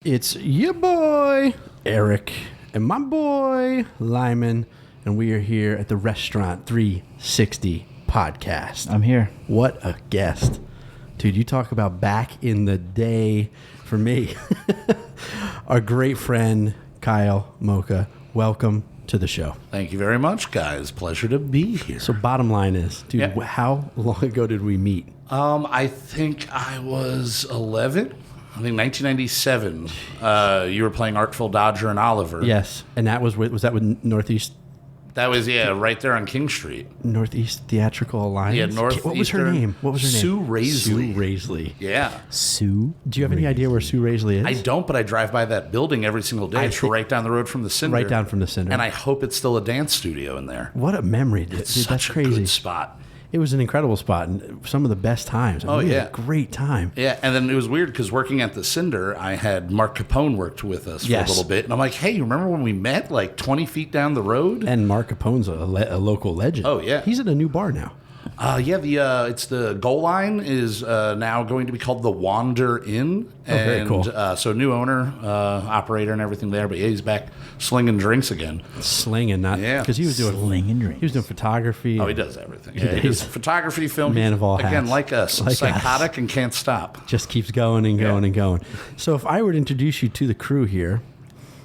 It's your boy, Eric, and my boy, Lyman, and we are here at the Restaurant 360 podcast. I'm here. What a guest. Dude, you talk about back in the day for me. Our great friend, Kyle Moucha. Welcome to the show. Thank you very much, guys. Pleasure to be here. So bottom line is, dude, How long ago did we meet? I think I was 11. I think 1997. You were playing Artful Dodger and Oliver. Yes, and that was that with Northeast? That was, right there on King Street. Northeast Theatrical Alliance? Yeah, Northeastern. What was her name? Sue Raisley. Sue Raisley. Yeah. Sue? Do you have any idea where Sue Raisley is? I don't, but I drive by that building every single day. It's right down the road from the Cinder. Right down from the Cinder. And I hope it's still a dance studio in there. What a memory, dude. It's such That's crazy. a good spot. It was an incredible spot and some of the best times. We had a great time. Yeah, and then it was weird because working at the Cinder, I had Mark Capone worked with us for a little bit. And I'm like, hey, remember when we met like 20 feet down the road? And Mark Capone's a local legend. Oh, yeah. He's at a new bar now. It's the Goal Line is now going to be called the Wander Inn. Very cool. So new owner, operator, and everything there. But yeah, he's back slinging drinks again. Slinging, not because he was doing slinging drinks. He was doing photography. Oh, he does everything. Yeah, he does photography, film. Man of all hats. Again, like us, psychotic and can't stop. Just keeps going and going and going. So if I were to introduce you to the crew here,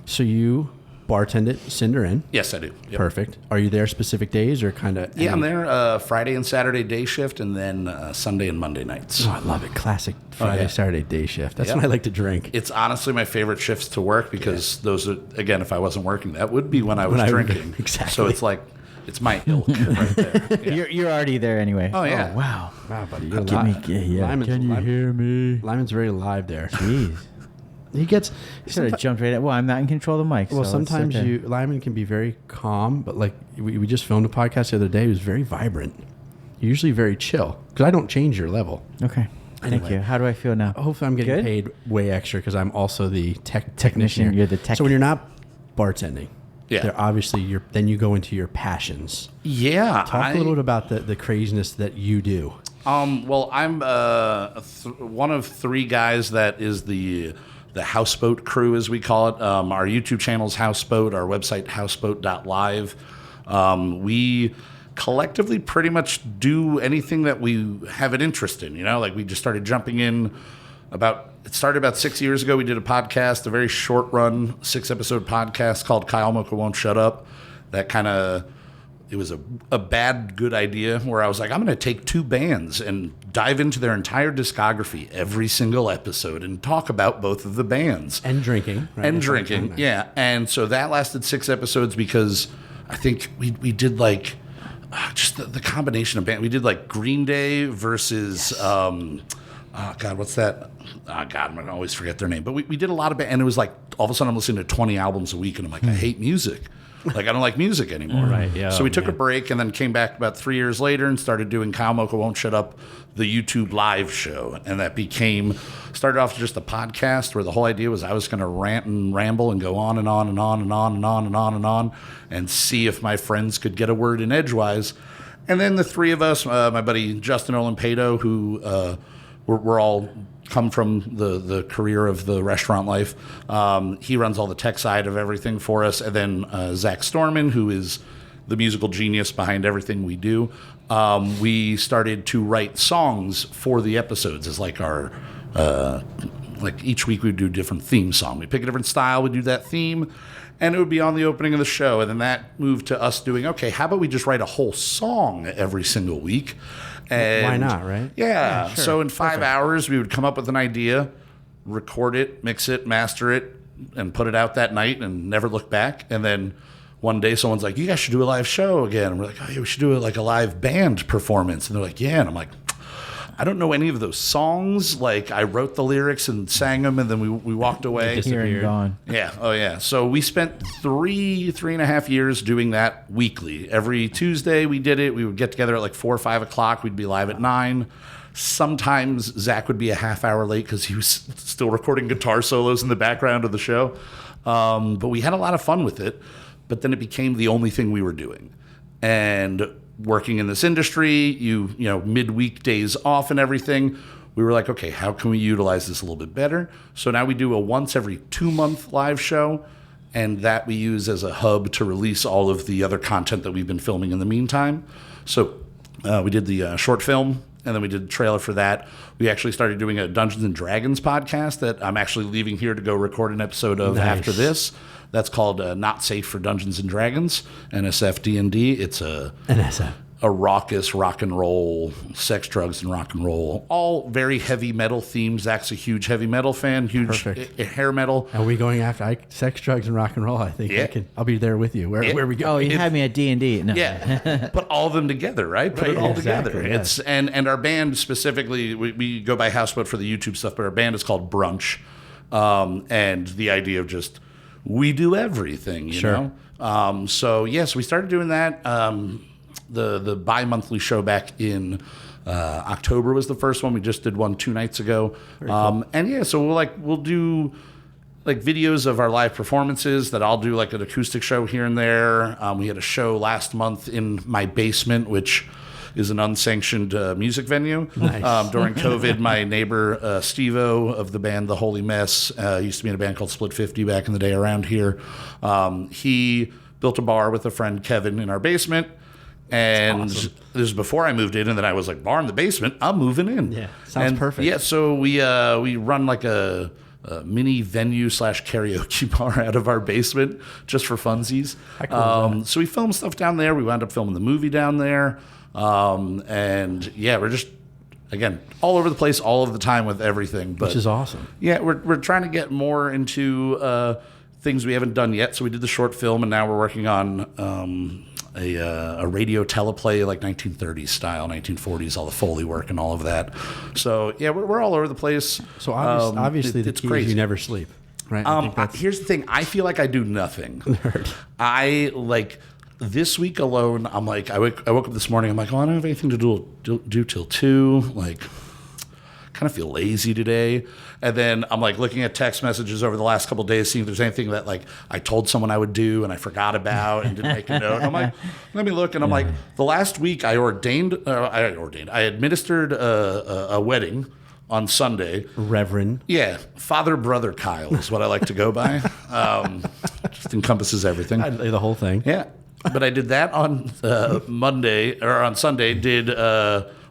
so you bartend at Cinder Inn. Yes, I do. Yep. Perfect. Are you there specific days or kind of? Yeah, I'm there Friday and Saturday day shift, and then Sunday and Monday nights. Oh, I love it. Classic Friday, Saturday day shift. That's when I like to drink. It's honestly my favorite shifts to work because those are, again, if I wasn't working, that would be when I was drinking. Exactly. So it's like, it's my ilk right there. Yeah. You're already there anyway. Oh, yeah. Oh, wow. Wow, buddy. You're live. Can you hear me? Lyman's very live there. Jeez. He gets. He sort of jumped right at. Well, I'm not in control of the mic. Well, so sometimes Lyman can be very calm, but like we just filmed a podcast the other day. It was very vibrant. You're usually very chill because I don't change your level. Okay. Thank you. How do I feel now? Hopefully, I'm getting paid way extra because I'm also the technician. You're the tech. So when you're not bartending, Yeah. obviously then you go into your passions. Yeah. Talk a little bit about the craziness that you do. Well, I'm one of three guys that is the Houseboat crew, as we call it. Our YouTube channel's Houseboat, our website, houseboat.live. We collectively pretty much do anything that we have an interest in, like we just started jumping in it started about 6 years ago. We did a podcast, a very short run, 6-episode podcast called Kyle Moucha Won't Shut Up. That it was a bad, good idea where I was like, I'm going to take two bands and dive into their entire discography every single episode and talk about both of the bands. And drinking. Right? And drinking, yeah. And so that lasted 6 episodes because I think we did like just the combination of bands. We did like Green Day versus, what's that? Oh, God, I'm going to always forget their name. But we did a lot of bands. And it was like all of a sudden I'm listening to 20 albums a week and I'm like, I hate music. Like, I don't like music anymore. Right, yeah. So we took a break and then came back about 3 years later and started doing Kyle Moucha Won't Shut Up, the YouTube live show. And that started off just a podcast where the whole idea was I was going to rant and ramble and go on and on and on and on and on and on and on and see if my friends could get a word in edgewise. And then the three of us, my buddy Justin Olampato, who we're all come from the career of the restaurant life. He runs all the tech side of everything for us. And then Zach Storman, who is the musical genius behind everything we do. We started to write songs for the episodes as like our, like each week we would do a different theme song. We pick a different style, we do that theme, and it would be on the opening of the show. And then that moved to us doing, okay, how about we just write a whole song every single week? And why not, right? Yeah. Sure. So in 5 hours, we would come up with an idea, record it, mix it, master it, and put it out that night and never look back. And then one day someone's like, you guys should do a live show again. And we're like, oh, yeah, we should do it like a live band performance. And they're like, yeah. And I'm like, I don't know any of those songs. Like, I wrote the lyrics and sang them, and then we walked away. Here and gone. Yeah. Oh, yeah. So we spent three and a half years doing that weekly. Every Tuesday we did it. We would get together at like 4 or 5 o'clock. We'd be live at 9. Sometimes Zach would be a half hour late because he was still recording guitar solos in the background of the show. But we had a lot of fun with it. But then it became the only thing we were doing. And working in this industry, you know, midweek days off and everything, we were like, okay, how can we utilize this a little bit better? So now we do a once every 2-month live show, and that we use as a hub to release all of the other content that we've been filming in the meantime. So we did the short film, and then we did the trailer for that. We actually started doing a Dungeons and Dragons podcast that I'm actually leaving here to go record an episode of after this. That's called Not Safe for Dungeons and Dragons, NSF D&D. It's a raucous rock and roll, sex, drugs, and rock and roll. All very heavy metal themes. Zach's a huge heavy metal fan, huge hair metal. Are we going after sex, drugs, and rock and roll? I think I'll be there with you. Where we go? Oh, you had me at D&D. No. Yeah, put all of them together, right? Put it all together. Yeah. It's and our band specifically, we go by Houseboat for the YouTube stuff, but our band is called Brunch, and the idea of just we do everything, you know. So we started doing that. The bi-monthly show back in October was the first one. We just did one 2 nights ago. Cool. And so we'll do like videos of our live performances that I'll do like an acoustic show here and there. We had a show last month in my basement, which is an unsanctioned music venue. Nice. During COVID, my neighbor, Steve-O of the band The Holy Mess, used to be in a band called Split 50 back in the day around here. He built a bar with a friend, Kevin, in our basement. And this was before I moved in, and then I was like, bar in the basement, I'm moving in. Yeah, sounds perfect. Yeah, so we run like a mini venue / karaoke bar out of our basement just for funsies. So we filmed stuff down there. We wound up filming the movie down there. We're just, again, all over the place all of the time with everything. But, which is awesome. Yeah, we're trying to get more into things we haven't done yet. So we did the short film, and now we're working on a radio teleplay, like 1930s style, 1940s, all the Foley work and all of that. So yeah, we're all over the place. So obviously the key is you never sleep, right? Here's the thing: I feel like I do nothing. I like this week alone. I'm like, I woke up this morning. I'm like, oh, I don't have anything to do till 2. Like, kind of feel lazy today. And then I'm like looking at text messages over the last couple of days, seeing if there's anything that like I told someone I would do and I forgot about and didn't make a note. And I'm like, let me look. And I'm like, the last week I administered a wedding on Sunday. Reverend. Yeah. Father, brother Kyle is what I like to go by. Just encompasses everything. The whole thing. Yeah. But I did that on Monday or on Sunday,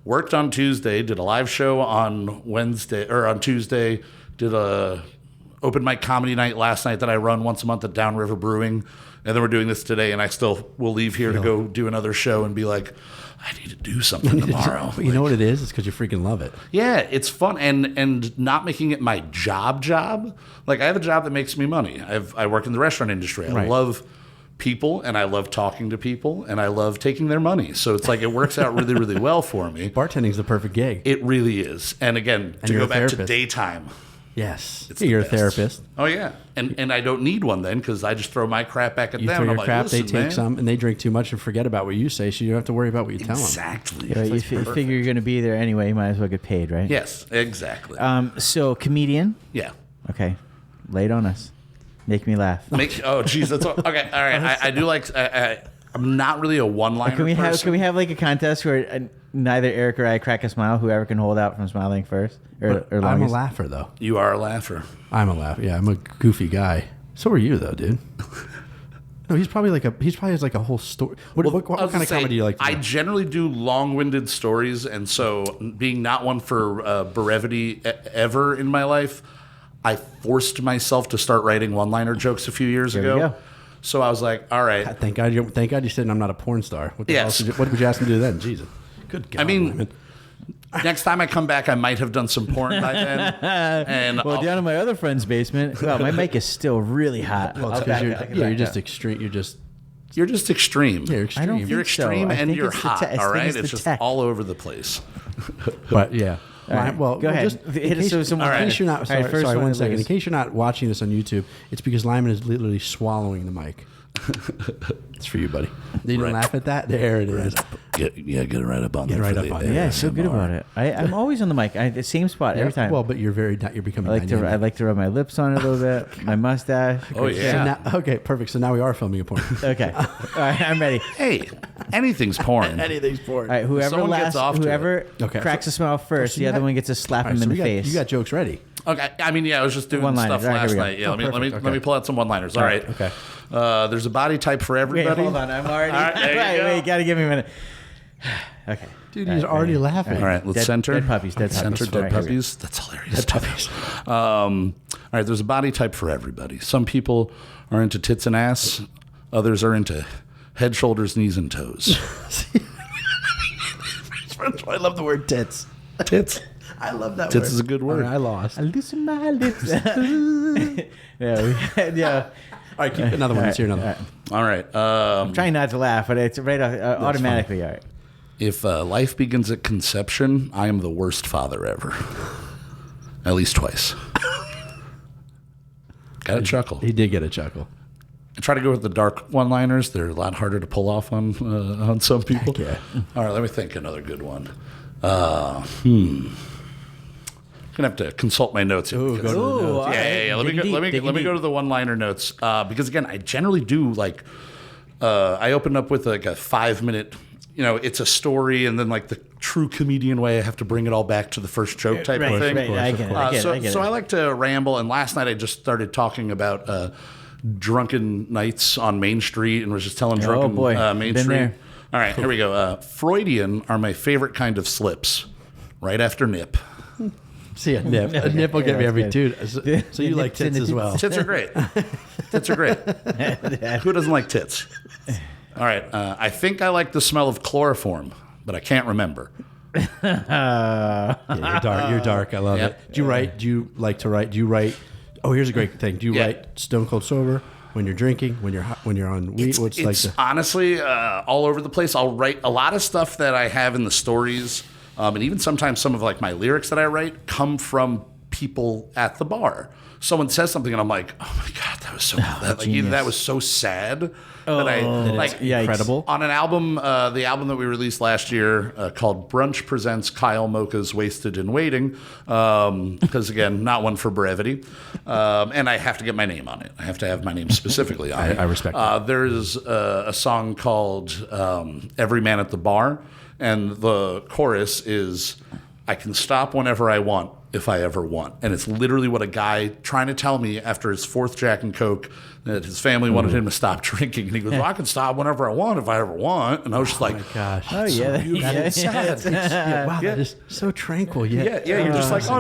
worked on Tuesday, did a live show on Wednesday or on Tuesday, did a open mic comedy night last night that I run once a month at Downriver Brewing, and then we're doing this today, and I still will leave here to go do another show and be like, I need to do something tomorrow. But you know what it is? It's because you freaking love it. Yeah, it's fun, and not making it my job. Like I have a job that makes me money. I work in the restaurant industry. I love people, and I love talking to people, and I love taking their money. So it's like it works out really, really well for me. Bartending's the perfect gig. It really is. And again, to go back to daytime. Yes. You're a therapist. Oh, yeah. And I don't need one then because I just throw my crap back at you them. Throw your I'm crap, like, they take some, and they drink too much and forget about what you say, so you don't have to worry about what you tell them. Exactly. Yeah, you figure you're going to be there anyway. You might as well get paid, right? Yes, exactly. So, comedian? Yeah. Okay. Lay it on us. Make me laugh. Geez, that's okay. All right, I do like. I'm not really a one-liner person. Can we have like a contest where neither Eric or I crack a smile? Whoever can hold out from smiling first or longest? I'm a laugher though. You are a laugher. I'm a laugher. Yeah, I'm a goofy guy. So are you though, dude. No, he probably has like a whole story. What kind of comedy do you like? I generally do long-winded stories, and so being not one for brevity ever in my life, I forced myself to start writing one-liner jokes a few years ago. So I was like, all right. Thank God you said I'm not a porn star. What would you ask me to do then? Jesus. Good God. I mean, next time I come back, I might have done some porn by then. And down in my other friend's basement, my mic is still really hot. Well, it's because you're just extreme. You're just extreme. Yeah, you're extreme. I don't think You're extreme so. and you're hot, all right? It's just tech. all over the place. But yeah. Right. Well, go ahead. In case you're not, sorry, 1 second. In case you're not watching this on YouTube, it's because Lyman is literally swallowing the mic. It's for you, buddy. You didn't laugh at that? There it is. Get it right up on Get there. right for up the on it. Yeah, so good about it. I'm always on the mic. The same spot every time. Well, but you're becoming I like to rub my lips on it a little bit. My mustache. Oh, yeah. Okay, perfect. So now we are filming a porn. Okay. All right, I'm ready. Hey, anything's porn. Anything's porn. All right, whoever Someone gets off to whoever Okay. cracks a smile first, so the you other got- one gets to slap All right, him so in the we got- face. You got jokes ready. Okay, I mean, yeah, I was just doing One-liners. stuff All right, last here we go. night. Yeah, Oh, let me perfect. let me pull out some one-liners. All right. Okay. There's a body type for Wait, everybody. hold on. I'm already. All right, there you go. Wait, you got to give me a minute. Okay. Dude, he's already laughing. All right, let's Dead- center. dead puppies, dead Center puppies. dead All right, here we puppies. That's hilarious. Dead puppies. All right, there's a body type for everybody. Some people are into tits and ass. Others are into head, shoulders, knees, and toes. I love the word tits. Tits. I love that Tits word. is a good word. All right, I lost. I loosen my lips. yeah. All right, keep another one. Let's hear another one. All right. Trying not to laugh, but it's right automatically. All right. If life begins at conception, I am the worst father ever. At least twice. Got a chuckle. He did get a chuckle. I try to go with the dark one-liners. They're a lot harder to pull off on some people. Heck yeah. All right, let me think another good one. Gonna have to consult my notes here. Ooh, because- go to the Ooh, notes. all yeah. right. Let me Digging go, deep, let me digging go to the one-liner notes because again, I generally do like. I open up with like a 5-minute. It's a story, and then like the true comedian way, I have to bring it all back to the first joke type Right, of thing. right. I get it. I get it. I get So it. I like to ramble, and last night I just started talking about Drunken Knights on Main Street, and was just telling Drunken boy. Main Been Street. there. All right, here we go. Freudian are my favorite kind of slips. Right after nip. See, a nip. A nip will get me that's every good. dude. So you like tits as well. Tits are great. Tits are great. Who doesn't like tits? All right. I think I like the smell of chloroform, but I can't remember. Yeah, you're dark. You're dark. I love Yep. it. Do you write? Do you like to write? Do you write? Oh, here's a great thing. Do you Yeah. write stone cold sober when you're drinking? When you're on weed? What's like It's the? honestly all over the place. I'll write a lot of stuff that I have in the stories, and even sometimes some of like my lyrics that I write come from people at the bar. Someone says something, and I'm like, "Oh my god, that was so either that was so sad that I like." Incredible. On an album, the album that we released last year called Brunch presents Kyle Mocha's Wasted and Waiting, because again, not one for brevity, and I have to get my name on it. I have to have my name specifically on it. I respect that. There's a song called Every Man at the Bar, and the chorus is, I can stop whenever I want if I ever want. And it's literally what a guy trying to tell me after his 4th Jack and Coke that his family wanted him to stop drinking. And he goes, well, I can stop whenever I want if I ever want. And I was just like, Gosh. Oh yeah. Yeah, wow, that is so tranquil. yeah, you're just like, oh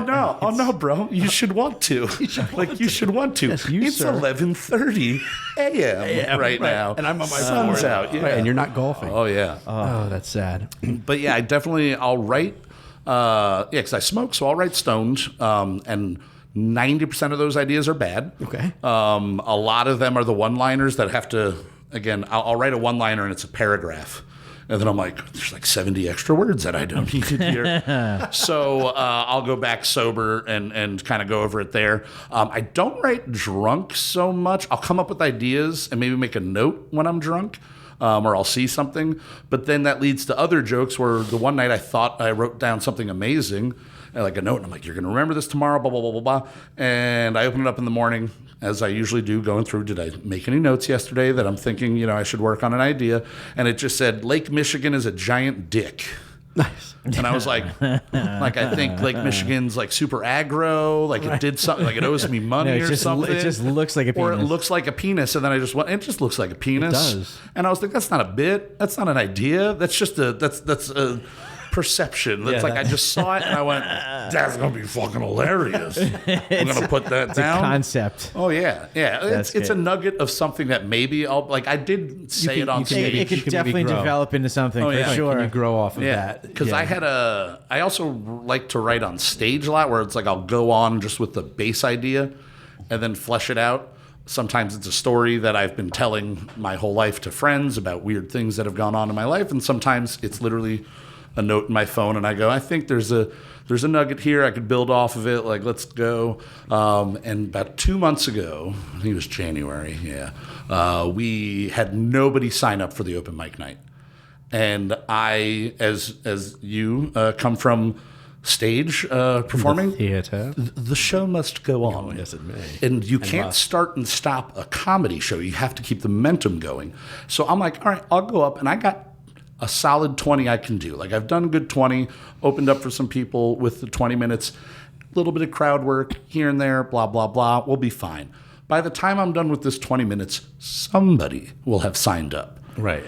no, bro, you should want to. You should want to. Yes, you, it's sir. 11:30 a.m. right now. And I'm on my sun's board. out. Yeah. Right, and you're not golfing. Oh, yeah. Oh, that's sad. But yeah, I'll write. Because I smoke, so I'll write stoned, and 90% of those ideas are bad. Okay. A lot of them are the one-liners that have to. Again, I'll write a one-liner and it's a paragraph, and then I'm like, there's like 70 extra words that I don't need here. So I'll go back sober and kind of go over it there. I don't write drunk so much. I'll come up with ideas and maybe make a note when I'm drunk. Or I'll see something, but then that leads to other jokes where the one night I thought I wrote down something amazing, like a note, and I'm like, you're going to remember this tomorrow, blah, blah, blah, blah, blah. And I open it up in the morning, as I usually do, going through, did I make any notes yesterday that I'm thinking, I should work on an idea? And it just said, Lake Michigan is a giant dick. Nice. And I was like I think Lake Michigan's like super aggro, like it did something, like it owes me money or something. It just looks like a penis. Or it looks like a penis, and then I just went, it just looks like a penis. It does. And I was like, that's not a bit. That's not an idea. That's just that's a perception. That's I just saw it, and I went, that's going to be fucking hilarious. I'm going to put that It's a down. concept. Oh, yeah. It's a good. nugget of something that maybe I did say it on stage. It could can definitely maybe grow. develop into something for yeah. sure. Can you grow off of Yeah, that? because Yeah. I also like to write on stage a lot, where it's like I'll go on just with the base idea and then flesh it out. Sometimes it's a story that I've been telling my whole life to friends about weird things that have gone on in my life, and sometimes it's literally a note in my phone, and I go, I think there's a nugget here. I could build off of it. Like, let's go. And about 2 months ago, I think it was January, we had nobody sign up for the open mic night. And I, as you come from stage performing, The theater. the show must go on. Oh, yes, it may. And you And can't must. start and stop a comedy show. You have to keep the momentum going. So I'm like, all right, I'll go up. And I got a solid 20 I can do. Like, I've done a good 20, opened up for some people with the 20 minutes, a little bit of crowd work here and there, blah, blah, blah. We'll be fine. By the time I'm done with this 20 minutes, somebody will have signed up. Right.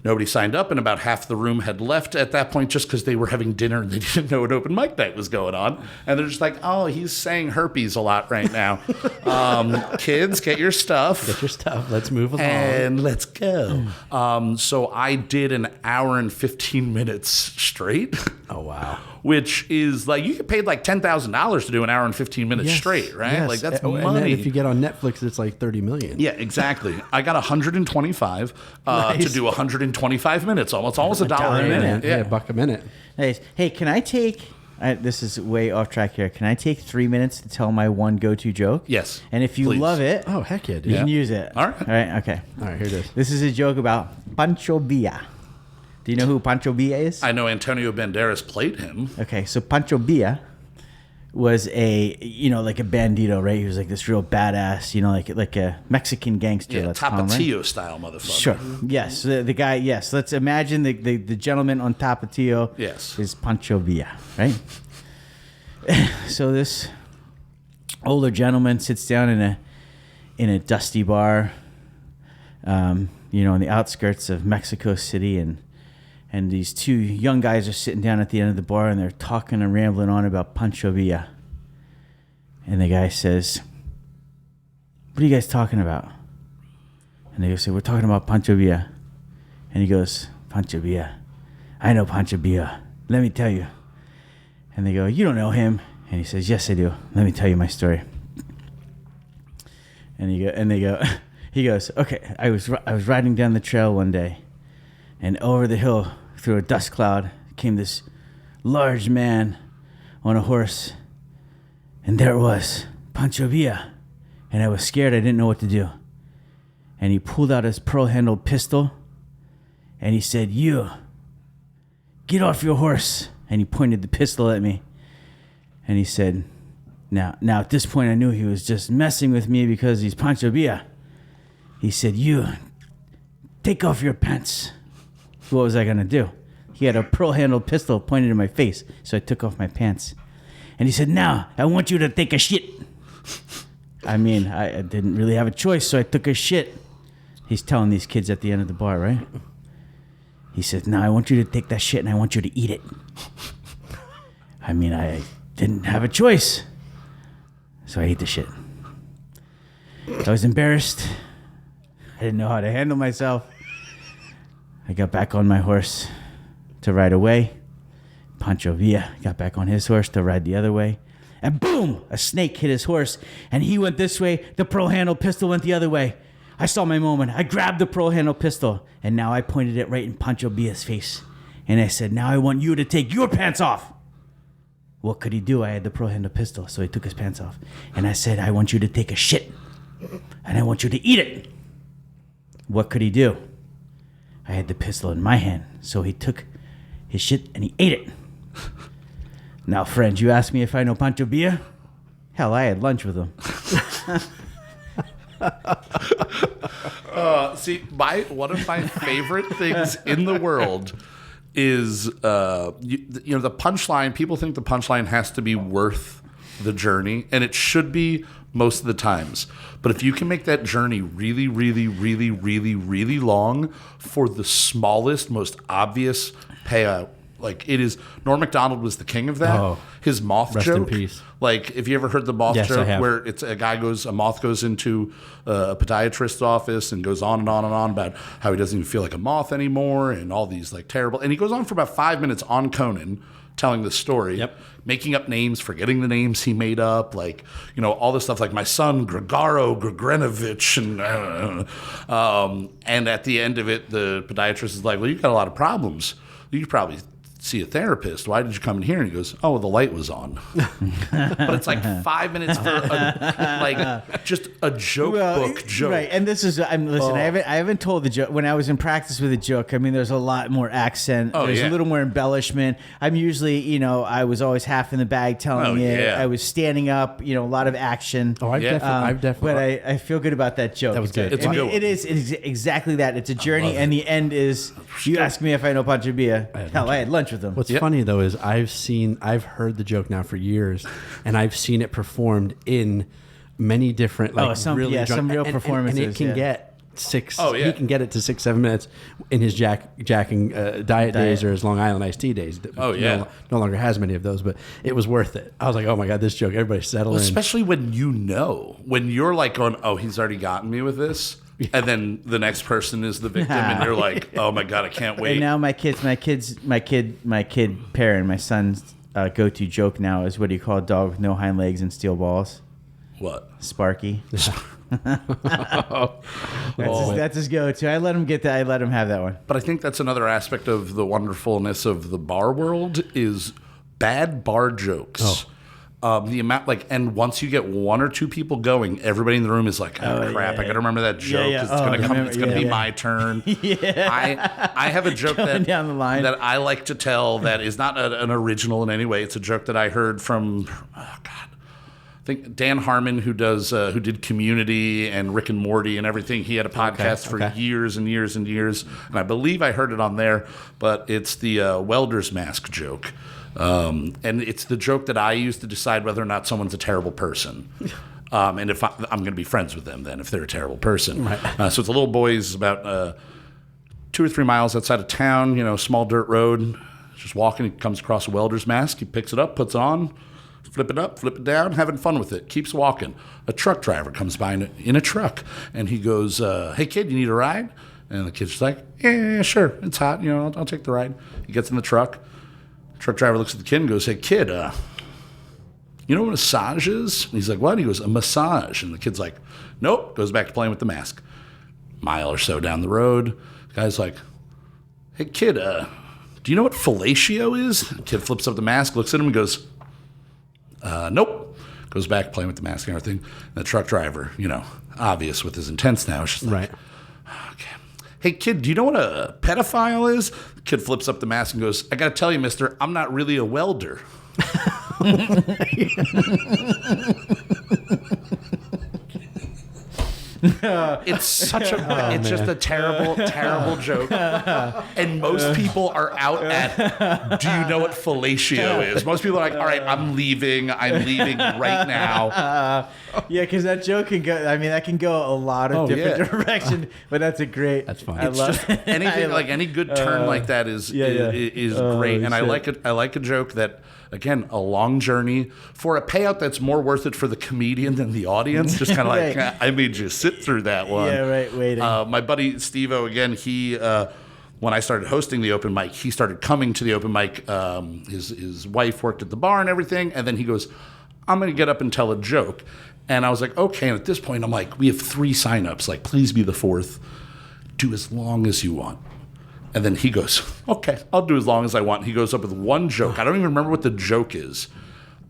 Nobody signed up, and about half the room had left at that point just because they were having dinner and they didn't know what open mic night was going on. And they're just like, oh, he's saying herpes a lot right now. Kids, get your stuff. Get your stuff. Let's move along. And let's go. So I did an hour and 15 minutes straight. Oh, wow. Which is like, you get paid like $10,000 to do an hour and 15 minutes Yes, straight, right? yes. Like, that's And then money. if you get on Netflix, it's like 30 million. Yeah, exactly. I got 125 Nice. to do 125 minutes. Almost $1 a minute. Yeah, $1 a minute. Hey, can I take? This is way off track here. Can I take 3 minutes to tell my one go-to joke? Yes. And if you Please. love it, Oh, heck yeah, dude. you can use it. All right. All right. Okay. All right, here it is. This is a joke about Panchobia. Do you know who Panchobia is? I know Antonio Banderas played him. Okay, so Panchobia was like a bandito, right? He was like this real badass, like a Mexican gangster. Yeah, let's call him, right? Tapatio style motherfucker. Sure. Yes, the guy. Yes, let's imagine the gentleman on Tapatio. Yes. Is Panchobia, right? So this older gentleman sits down in a dusty bar, in the outskirts of Mexico City, and these two young guys are sitting down at the end of the bar, and they're talking and rambling on about Panchobia. And the guy says, "What are you guys talking about?" And they say, "We're talking about Panchobia." And he goes, "Panchobia? I know Panchobia. Let me tell you." And they go, "You don't know him." And he says, "Yes, I do. Let me tell you my story." And he goes, "Okay, I was riding down the trail one day, and over the hill through a dust cloud came this large man on a horse, and there it was, Panchobia. And I was scared. I didn't know what to do. And he pulled out his pearl-handled pistol, and he said, 'You, get off your horse.' And he pointed the pistol at me. And he said, now at this point I knew he was just messing with me because he's Panchobia. He said, 'You, take off your pants.' What was I going to do? He had a pearl-handled pistol pointed in my face, so I took off my pants. And he said, 'Now, I want you to take a shit.' I mean, I didn't really have a choice, so I took a shit." He's telling these kids at the end of the bar, right? He said, "Now, I want you to take that shit, and I want you to eat it." I mean, I didn't have a choice, so I ate the shit. I was embarrassed. I didn't know how to handle myself. I got back on my horse to ride away. Panchobia got back on his horse to ride the other way. And boom, a snake hit his horse, and he went this way. The pearl-handled pistol went the other way. I saw my moment. I grabbed the pearl-handled pistol, and now I pointed it right in Panchobia's face. And I said, "Now I want you to take your pants off." What could he do? I had the pearl-handled pistol, so he took his pants off. And I said, "I want you to take a shit, and I want you to eat it." What could he do? I had the pistol in my hand, so he took his shit and he ate it. Now, friends, you ask me if I know Panchobia? Hell, I had lunch with him. See, one of my favorite things in the world is, the punchline. People think the punchline has to be worth the journey, and it should be most of the times. But if you can make that journey really, really, really, really, really long for the smallest, most obvious payout, like it is. Norm Macdonald was the king of that. Oh, his moth rest joke. in peace. Like, if you ever heard the moth Yes, I joke have. where it's a moth goes into a podiatrist's office and goes on and on and on about how he doesn't even feel like a moth anymore and all these like terrible. And he goes on for about 5 minutes on Conan telling the story, Yep. making up names, forgetting the names he made up, like, all this stuff like my son, Grigaro Grigrenovich. And at the end of it, the podiatrist is like, "Well, you've got a lot of problems. You could probably see a therapist. Why did you come in here? And he goes, oh, the light was on. But it's like 5 minutes for just a joke book joke. Right, and this is, listen, I haven't told the joke. When I was in practice with a joke, I mean, there's a lot more accent. There's a little more embellishment. I'm usually, I was always half in the bag telling it. Yeah. I was standing up, a lot of action. Oh, I've definitely. But I feel good about that joke. That was good. It's a good one. It is exactly that. It's a journey, and the end is, you ask me if I know Panchobia. Hell, I had lunch with them. What's funny though is I've heard the joke now for years, and I've seen it performed in many different some real performances, and it can get 6. Oh, yeah. He can get it to 6-7 minutes in his jacking diet days or his Long Island iced tea days. Oh, yeah. No longer has many of those, but it was worth it. I was like, oh my god, this joke. Everybody settle in. Especially when when you're like going, oh, he's already gotten me with this. Yeah. And then the next person is the victim, and they're like, "Oh my god, I can't wait!" And now my kid parent, my son's go-to joke now is, what do you call a dog with no hind legs and steel balls? What? Sparky. That's his go-to. I let him get that. I let him have that one. But I think that's another aspect of the wonderfulness of the bar world is bad bar jokes. Oh. The amount, and once you get 1 or 2 people going, everybody in the room is like, "Oh, crap! I got to remember that joke because it's going to come. It's going to be my turn." I have a joke down the line that I like to tell that is not an original in any way. It's a joke that I heard from, I think Dan Harmon, who did Community and Rick and Morty and everything. He had a podcast for years and years and years, and I believe I heard it on there. But it's the welder's mask joke. And it's the joke that I use to decide whether or not someone's a terrible person. And if I'm going to be friends with them then if they're a terrible person. Right. So it's a little boy's about 2 or 3 miles outside of town, small dirt road. Just walking, he comes across a welder's mask. He picks it up, puts it on, flip it up, flip it down, having fun with it. Keeps walking. A truck driver comes by in a truck, and he goes, hey, kid, you need a ride? And the kid's just like, yeah, sure. It's hot. I'll take the ride. He gets in the truck. Truck driver looks at the kid and goes, hey, kid, you know what a massage is? And he's like, what? He goes, a massage. And the kid's like, nope. Goes back to playing with the mask. Mile or so down the road, the guy's like, hey, kid, do you know what fellatio is? The kid flips up the mask, looks at him and goes, nope. Goes back playing with the mask and everything. And the truck driver, obvious with his intents now, is just like, okay. Hey, kid, do you know what a pedophile is? The kid flips up the mask and goes, I got to tell you, mister, I'm not really a welder. It's such a it's just a terrible joke. And most people are out at, do you know what fellatio is? Most people are like, all right, I'm leaving right now. Yeah, because that joke can go, that can go a lot of different directions, but that's fun. I love it. Anything like any good turn like that is great. And shit. I like a joke that, again, a long journey for a payout that's more worth it for the comedian than the audience. Just kind of right. like, I made you sit through that one. Yeah, right, waiting. My buddy Steve-O, again, he, when I started hosting the open mic, he started coming to the open mic. His wife worked at the bar and everything. And then he goes, I'm going to get up and tell a joke. And I was like, okay. And at this point, I'm like, we have 3 signups. Like, please be the 4th. Do as long as you want. And then he goes, okay, I'll do as long as I want. He goes up with one joke. I don't even remember what the joke is,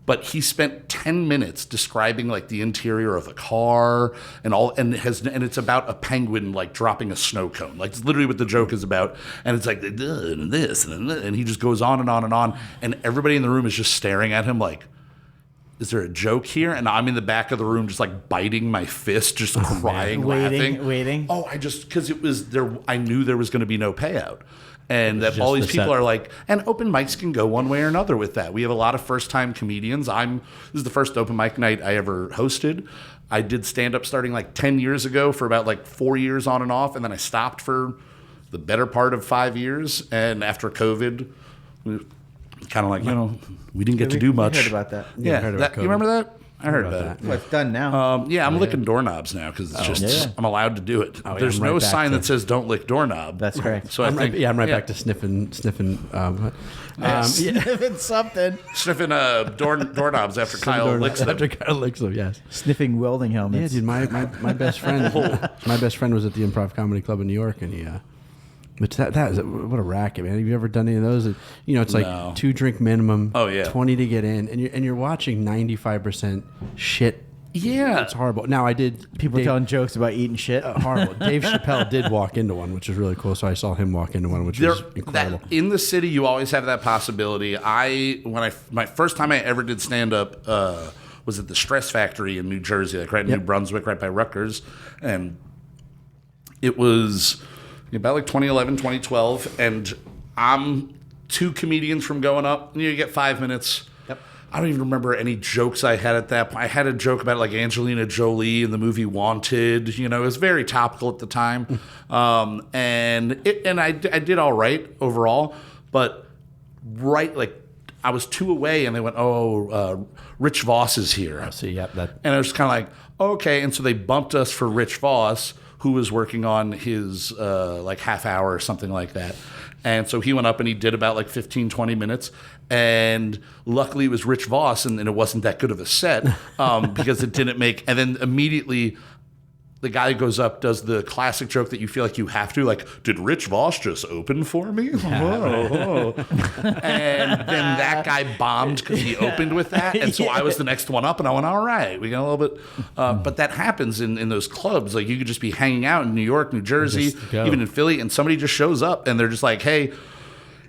but he spent 10 minutes describing like the interior of a car and all, and it's about a penguin like dropping a snow cone. Like, it's literally what the joke is about. And it's like, and this, and he just goes on and on and on. And everybody in the room is just staring at him like, is there a joke here? And I'm in the back of the room just like biting my fist, just crying, laughing. Waiting. Oh, because it was there. I knew there was going to be no payout. And that all these people are like, and open mics can go one way or another with that. We have a lot of first-time comedians. This is the first open mic night I ever hosted. I did stand-up starting like 10 years ago for about like 4 years on and off. And then I stopped for the better part of 5 years. And after COVID, kind of like, we didn't get to do much. I heard about that. Yeah, you remember that? I heard about it. Well, it's done now. I'm licking doorknobs now because it's just I'm allowed to do it. There's no sign that says don't lick doorknob. That's correct. So I'm right back to sniffing. Sniffing something. Sniffing doorknobs after Kyle licks them. After Kyle licks them, yes. Sniffing welding helmets. Yeah, dude. My best friend. My best friend was at the Improv Comedy Club in New York, and But that is what a racket, man. Have you ever done any of those? It's like No. 2 drink minimum. Oh, yeah. 20 to get in, and you're watching 95% shit. Yeah. It's horrible. Now I did People telling jokes about eating shit. horrible. Dave Chappelle did walk into one, which was really cool. So I saw him walk into one, which was incredible. In the city, you always have that possibility. My first time I ever did stand up was at the Stress Factory in New Jersey, like right in New Brunswick, right by Rutgers, and it was about like 2011, 2012, and I'm 2 comedians from going up. And you get 5 minutes. Yep. I don't even remember any jokes I had at that point. I had a joke about like Angelina Jolie in the movie Wanted. It was very topical at the time, and I did all right overall. But I was 2 away, and they went, Rich Voss is here. I see. Yep. And I was kind of like, okay. And so they bumped us for Rich Voss, who was working on his like half hour or something like that. And so he went up and he did about like 15, 20 minutes. And luckily it was Rich Voss, and it wasn't that good of a set because it didn't make. And then immediately the guy goes up, does the classic joke that you feel like you have to, like, did Rich Voss just open for me? Whoa. And then that guy bombed because he opened with that. And so I was the next one up, and I went, all right, we got a little bit. But that happens in those clubs. Like, you could just be hanging out in New York, New Jersey, even in Philly, and somebody just shows up, and they're just like, hey,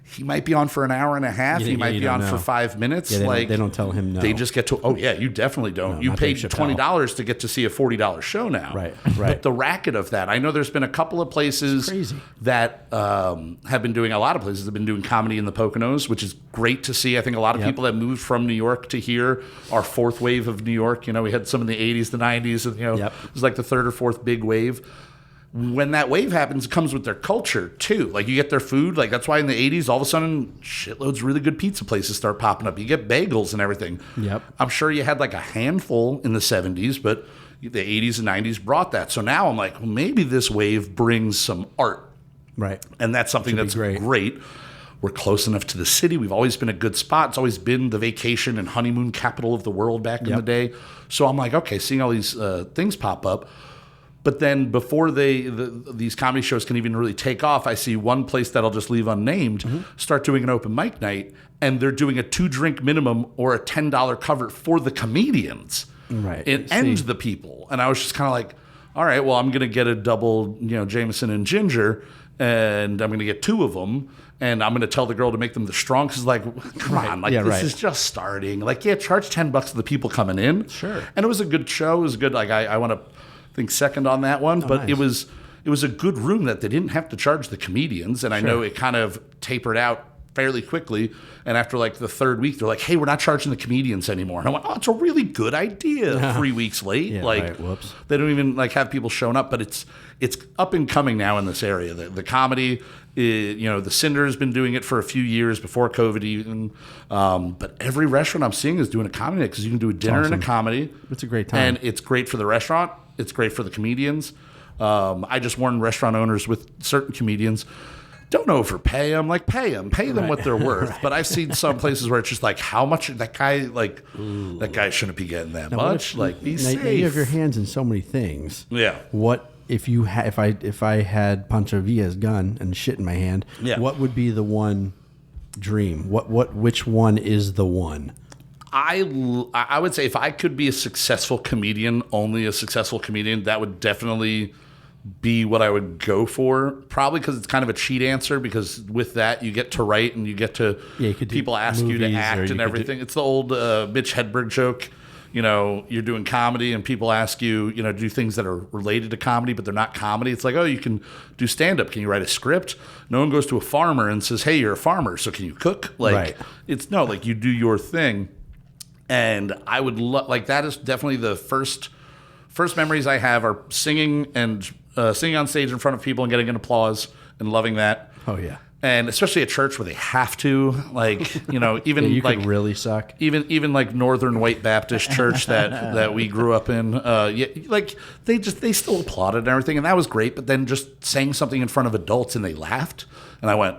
he might be on for an hour and a half. He might be on for 5 minutes. Yeah, they don't tell him no. They just get to, you definitely don't. No, you not paid Dave Chappelle. $20 to get to see a $40 show now. Right. But the racket of that, I know there's been a couple of places that have been doing, a lot of places have been doing comedy in the Poconos, which is great to see. I think a lot of people that moved from New York to here are fourth wave of New York. We had some in the 80s, the 90s, and, it was like the third or fourth big wave. When that wave happens, it comes with their culture too. Like, you get their food. Like, that's why in the 80s, all of a sudden, shitloads of really good pizza places start popping up. You get bagels and everything. Yep. I'm sure you had like a handful in the 70s, but the 80s and 90s brought that. So now I'm like, well, maybe this wave brings some art. Right. And that's something that's great. We're close enough to the city. We've always been a good spot. It's always been the vacation and honeymoon capital of the world back in the day. So I'm like, okay, seeing all these things pop up. But then before these comedy shows can even really take off, I see one place that I'll just leave unnamed start doing an open mic night, and they're doing a 2-drink minimum or a $10 cover for the comedians. Right. And the people. And I was just kind of like, all right, well, I'm going to get a double, Jameson and ginger, and I'm going to get 2 of them, and I'm going to tell the girl to make them the strong, because, like, come on, like, this is just starting. Like, charge $10 to the people coming in. Sure. And it was a good show. It was good. Like, I want to think second on that one, but nice. it was a good room that they didn't have to charge the comedians, and I know it kind of tapered out fairly quickly, and after like the 3rd week, they're like, hey, we're not charging the comedians anymore. And I went, oh, it's a really good idea. 3 weeks late. Whoops. They don't even like have people showing up, but it's up and coming now in this area. The comedy, the Cinder has been doing it for a few years before COVID even, but every restaurant I'm seeing is doing a comedy night, because you can do a dinner and a comedy. It's a great time. And it's great for the restaurant. It's great for the comedians. I just warn restaurant owners with certain comedians, don't overpay them. Like, pay them what they're worth. But I've seen some places where it's just like, how much that guy, like, that guy shouldn't be getting that much. Like, be safe. You have your hands in so many things. Yeah. What if you if I had Panchobia's gun and shit in my hand? Yeah. What would be the one dream? Which one is the one? I would say if I could be a successful comedian, only a successful comedian, that would definitely be what I would go for. Probably because it's kind of a cheat answer, because with that you get to write and you get to people ask you to act and everything. It's the old Mitch Hedberg joke. You're doing comedy and people ask you, to do things that are related to comedy, but they're not comedy. It's like, oh, you can do stand-up. Can you write a script? No one goes to a farmer and says, hey, you're a farmer, so can you cook? Like, it's no, like, you do your thing. And I would like, that is definitely the first memories I have are singing and singing on stage in front of people and getting an applause and loving that. Oh yeah. And especially at church where they have to, like, even you like could really suck. Even like Northern White Baptist church that we grew up in, like they still applauded and everything, and that was great. But then just saying something in front of adults and they laughed, and I went,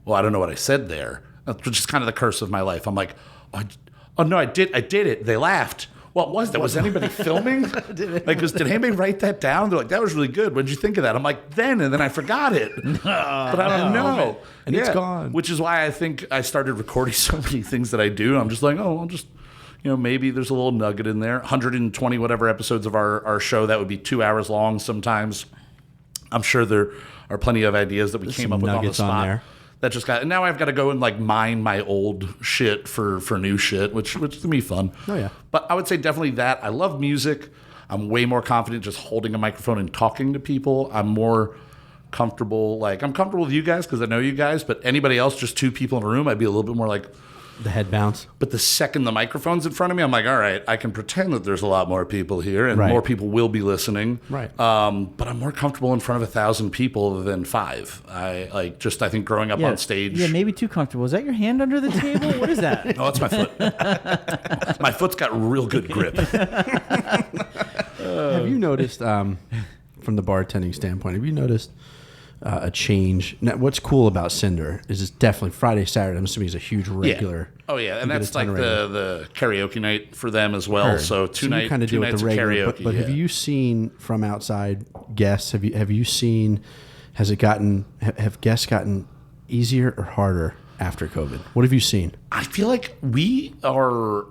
well, I don't know what I said there. That's just kind of the curse of my life. I'm like, oh no, I did it. They laughed. What was that? Was anybody filming? Did anybody write that down? They're like, that was really good. What did you think of that? I'm like, then I forgot it. But I don't know. And it's gone. Which is why I think I started recording so many things that I do. I'm just like, I'll just, maybe there's a little nugget in there. 120 whatever episodes of our show, that would be 2 hours long sometimes. I'm sure there are plenty of ideas that we came up with on the spot. On there. That just got, and now I've got to go and like mine my old shit for new shit, which is gonna be fun. Oh yeah. But I would say definitely that. I love music. I'm way more confident just holding a microphone and talking to people. I'm more comfortable. Like I'm comfortable with you guys because I know you guys, but anybody else, just two people in a room, I'd be a little bit more like the head bounce. But the second the microphone's in front of me, I'm like, all right, I can pretend that there's a lot more people here and more people will be listening. Right. But I'm more comfortable in front of 1,000 people than 5. I think growing up on stage. Yeah, maybe too comfortable. Is that your hand under the table? What is that? No, it's my foot. My foot's got real good grip. Have you noticed, from the bartending standpoint, have you noticed a change? Now, what's cool about Cinder is it's definitely Friday, Saturday. I'm assuming it's a huge regular. Yeah. Oh yeah, and that's like the karaoke night for them as well. So two nights of karaoke. But have you seen from outside guests? Have you seen? Have guests gotten easier or harder after COVID? What have you seen? I feel like we are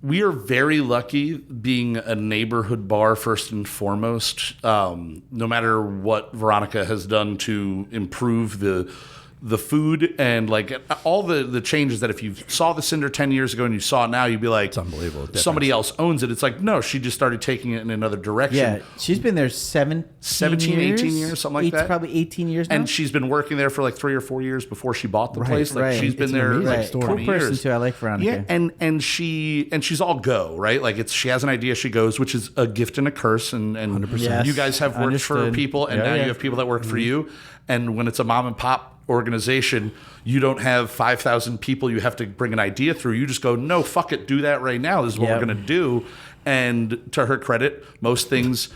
very lucky being a neighborhood bar first and foremost. No matter what Veronica has done to improve the food and like all the changes that if you saw the Cinder 10 years ago and you saw it now, you'd be like, it's unbelievable. Somebody else owns it. It's like, no, she just started taking it in another direction. Yeah, she's been there 17 years, 18 years, something like that. Probably 18 years now. And she's been working there for like 3 or 4 years before she bought the place. Like she's been there like 20 cool years. Person too. I like Veronica. Yeah, and she's all go, right? Like she has an idea, she goes, which is a gift and a curse. And 100%. Yes, you guys have worked for people, and now you have people that work for you. And when it's a mom and pop organization, you don't have 5,000 people you have to bring an idea through. You just go, no, fuck it, do that right now. This is what we're going to do. And to her credit, most things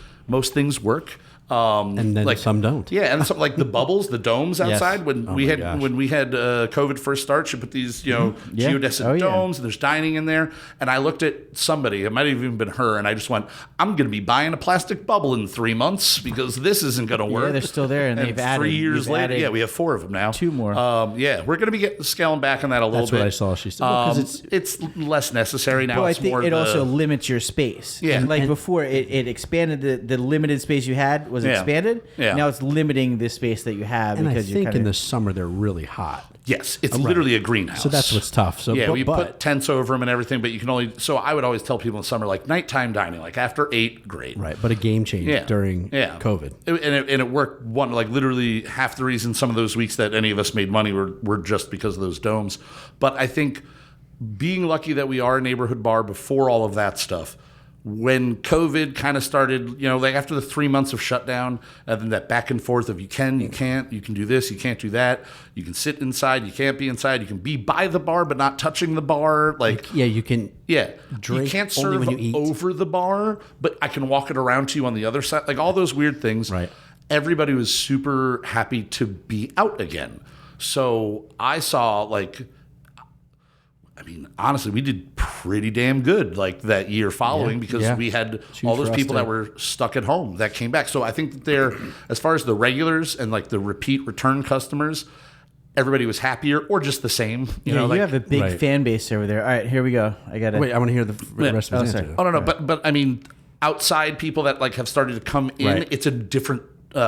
work. And then some don't. Yeah, and some like the bubbles, the domes outside. When we had COVID first start, she put these geodesic domes, and there's dining in there. And I looked at somebody, it might have even been her, and I just went, I'm going to be buying a plastic bubble in 3 months because this isn't going to work. Yeah, they're still there, and they've added 3 years later. We have 4 of them now. 2 more. We're going to be scaling back on that a little bit. That's what I saw. She said because it's less necessary now. Well, I think it also limits your space. Yeah, and before it expanded the limited space you had was expanded. Yeah. Now it's limiting the space that you have. And because I think in the summer they're really hot. Yes, it's literally a greenhouse. So that's what's tough. So we put tents over them and everything, but you can only. So I would always tell people in the summer, like nighttime dining, like after 8, great. Right, but a game change during COVID. And it worked. Literally half the reason some of those weeks that any of us made money were just because of those domes. But I think being lucky that we are a neighborhood bar before all of that stuff. When COVID kind of started, like after the 3 months of shutdown, and then that back and forth of you can, you can't, you can do this, you can't do that, you can sit inside, you can't be inside, you can be by the bar but not touching the bar, you can drink. You can't serve when you eat. over the bar, but I can walk it around to you on the other side, like all those weird things. Right. Everybody was super happy to be out again. So I saw honestly, we did pretty damn good like that year following because we had all those people that were stuck at home that came back. So I think that they're, as far as the regulars and like the return customers, everybody was happier or just the same. You have a big fan base over there. All right, here we go. I got it. Wait, I want to hear the rest of his answer. Oh, no. But I mean, outside people that like have started to come in, it's a different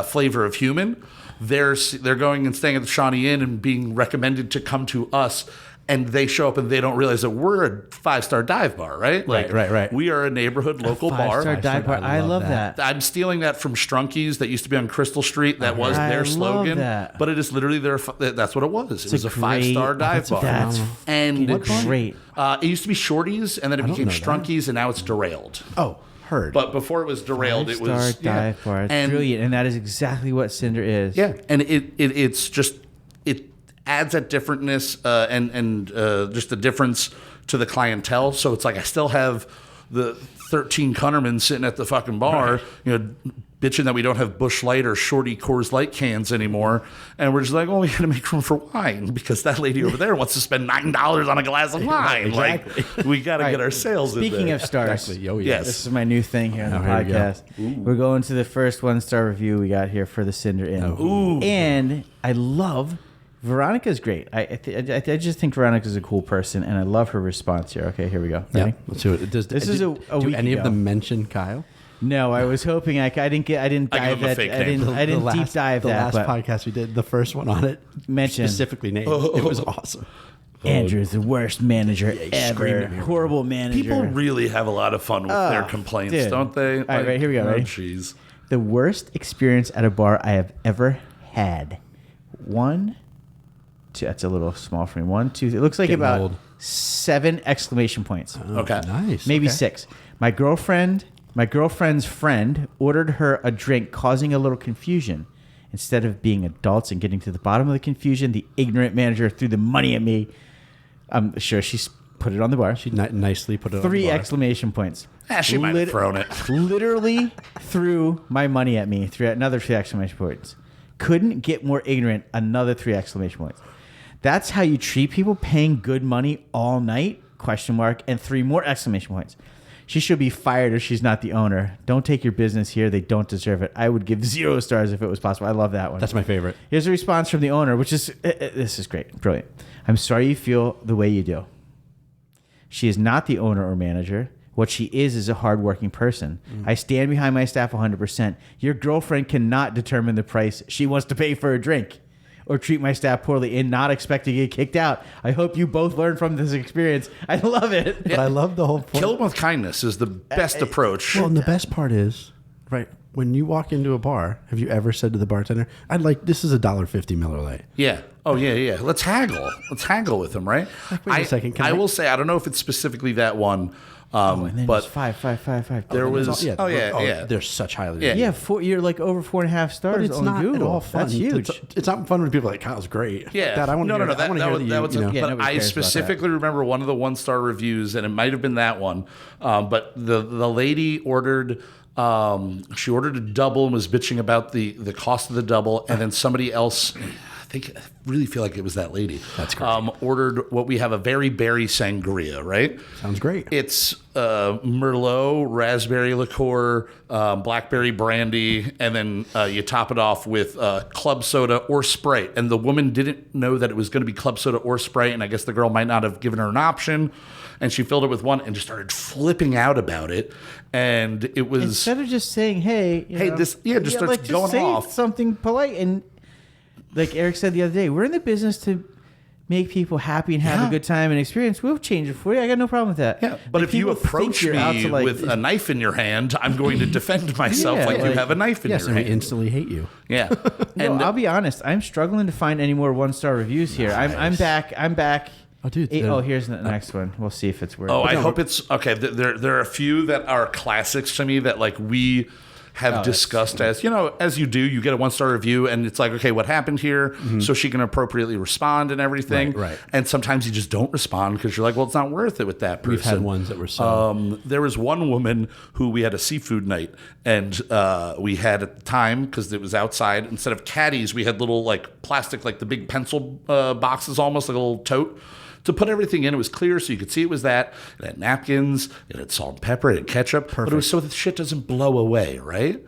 flavor of human. They're going and staying at the Shawnee Inn and being recommended to come to us. And they show up and they don't realize that we're a 5-star dive bar, right? Right. We are a neighborhood local bar. 5-star dive bar. I love that. I'm stealing that from Strunkies that used to be on Crystal Street. That was their slogan. That. But it is literally that's what it was. It was a 5-star dive bar. That's great. It used to be Shorties and then it became Strunkies and now it's Derailed. Oh, heard. But before it was Derailed, it was 5-star dive bar. It's brilliant. And that is exactly what Cinder is. Yeah. And it's just... adds that differentness and just a difference to the clientele. So it's like I still have the 13 Cunnerman sitting at the fucking bar, bitching that we don't have Busch Light or Shorty Coors Light cans anymore. And we're just like, we got to make room for wine because that lady over there wants to spend $9 on a glass of wine. Exactly. Like, we got to get our sales in there. Speaking of stars, Exactly. Oh, yes. this is my new thing here on the here we go. podcast. We're going to the first 1-star review we got here for the Cinder Inn. Ooh. And I love Veronica's great. I just think Veronica's a cool person, and I love her response here. Okay, here we go. Ready? Yeah, let's do it. This is a do week any ago. of them mention Kyle? No, I was hoping I didn't dive give him a that. fake I name. didn't deep dive the that. last But podcast we did, the first one on it, mentioned specifically named. It was awesome. Andrew's the worst manager screamed ever. at me. Horrible manager. People really have a lot of fun with their complaints, dude. don't they? All right, here we go, ready? Jeez. The worst experience at a bar I have ever had. 1, 2. That's a little small for me. 1, 2. It looks like Getting about old. 7 exclamation points. Okay. Nice. Maybe Okay. 6. My girlfriend's friend ordered her a drink, causing a little confusion. Instead of being adults and getting to the bottom of the confusion, the ignorant manager threw the money at me. I'm sure she's put it on the bar. She nicely put it on 3 the bar. exclamation points. She might have thrown it. Literally threw my money at me. Another 3 exclamation points. Couldn't get more ignorant. Another 3 exclamation points. That's how you treat people paying good money all night? Question mark. And 3 more exclamation points. She should be fired or she's not the owner. Don't take your business here. They don't deserve it. I would give 0 stars if it was possible. I love that one. That's my favorite. Here's a response from the owner, which is, this is great. Brilliant. I'm sorry you feel the way you do. She is not the owner or manager. What she is a hardworking person. I stand behind my staff 100%. Your girlfriend cannot determine the price she wants to pay for a drink or treat my staff poorly and not expect to get kicked out. I hope you both learn from this experience. I love it. But I love the whole point. Kill them with kindness is the best approach. Well, and the best part is, right, when you walk into a bar, have you ever said to the bartender, this is $1.50 Miller Lite? Yeah. Oh, yeah. Let's haggle. Let's haggle with them, right? Wait a second. I will say, I don't know if it's specifically that one, And then but it's 5, 5, 5, 5. there was... yeah. They're such highly Yeah. rated. You're like over 4.5 stars But it's on not Google. at all fun. That's huge. It's not fun when people are like, Kyle's great. Yeah. Dad, I want to hear That was you know. Yeah, but nobody I cares about specifically remember one of the 1-star reviews, and it might have been that one. But the lady ordered... she ordered a double and was bitching about the cost of the double, and then somebody else... I really feel like it was that lady. That's great. Ordered what we have, a very berry sangria, right? Sounds great. It's Merlot, raspberry liqueur, blackberry brandy, and then you top it off with club soda or Sprite. And the woman didn't know that it was going to be club soda or Sprite, and I guess the girl might not have given her an option. And she filled it with one and just started flipping out about it. And it was... Instead of just saying, hey... just starts going say off. something polite. And like Eric said the other day, we're in the business to make people happy and have a good time and experience. We'll change it for you. I got no problem with that. Yeah, but if you people think approach you're out me to, like, with a knife in your hand, I'm going to defend myself Yeah, like you like- have a knife in Yes, your and we hand. instantly hate you. Yeah. No, And I'll be honest. I'm struggling to find any more 1-star reviews here. I'm back. Oh, dude. Here's the next one. We'll see if it's worth. I hope it's okay. There are a few that are classics to me that like we have discussed as you do. You get a 1-star review, and it's like, okay, what happened here? So she can appropriately respond and everything. Right. And sometimes you just don't respond because you're like, well, it's not worth it with that person. We've had ones that were so... There was one woman who we had a seafood night, and we had at the time, because it was outside, instead of caddies, we had little like plastic, like the big pencil boxes, almost like a little tote. To put everything in, it was clear so you could see it was that. It had napkins, it had salt and pepper, it had ketchup. But it was so the shit doesn't blow away, right?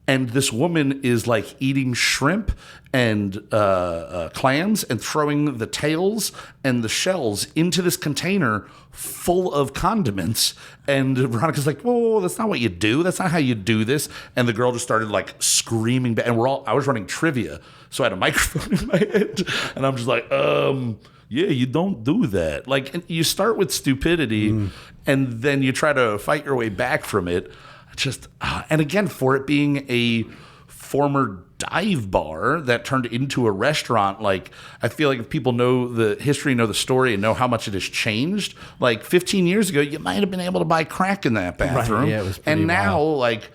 And this woman is like eating shrimp and clams and throwing the tails and the shells into this container full of condiments. And Veronica's like, whoa, that's not what you do. That's not how you do this. And the girl just started like screaming. And I was running trivia, so I had a microphone in my head. And I'm just like, yeah, you don't do that. Like, you start with stupidity, and then you try to fight your way back from it. And again, for it being a former dive bar that turned into a restaurant, like, I feel like if people know the history, know the story, and know how much it has changed, like 15 years ago, you might have been able to buy crack in that bathroom. Right, yeah, it was pretty and now, wild. like,